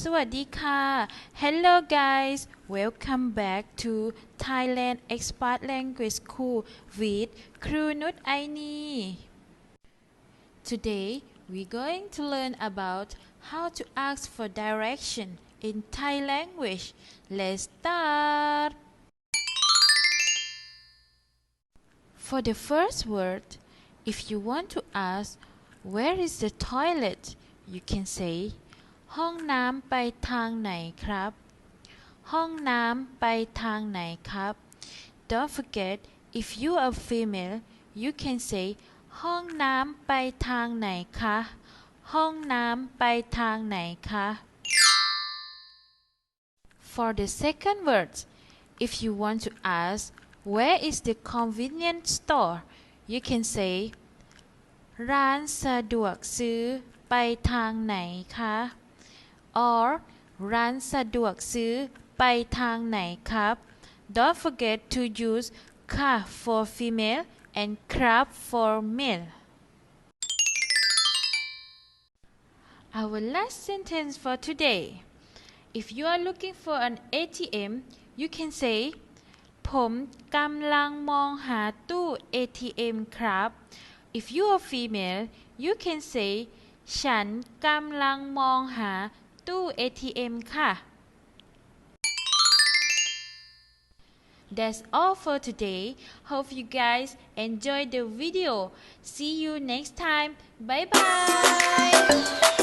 สวัสดีค่ะ Hello guys welcome back to Thailand Expat Language School with ครูนุชไอนี Today we're going to learn about how to ask for direction in Thai language. Let's start. For the first word, if you want to ask where is the toilet, you can say ห้องน้ำไปทางไหนครับ ห้องน้ำไปทางไหนครับ Don't forget if you are female you can say ห้องน้ำไปทางไหนคะ ห้องน้ำไปทางไหนคะ For the second word, if you want to ask where is the convenience store, you can say ร้านสะดวกซื้อไปทางไหนคะ or ร้านสะดวกซื้อไปทางไหนครับ Don't forget to use ka for female and krab for male. Our last sentence for today. If you are looking for an ATM, you can say ผมกำลังมองหาตู้ ATM ครับ If you are female, you can say ฉันกำลังมองหาตู้ ATM ค่ะ That's all for today. Hope you guys enjoyed the video. See you next time. Bye bye.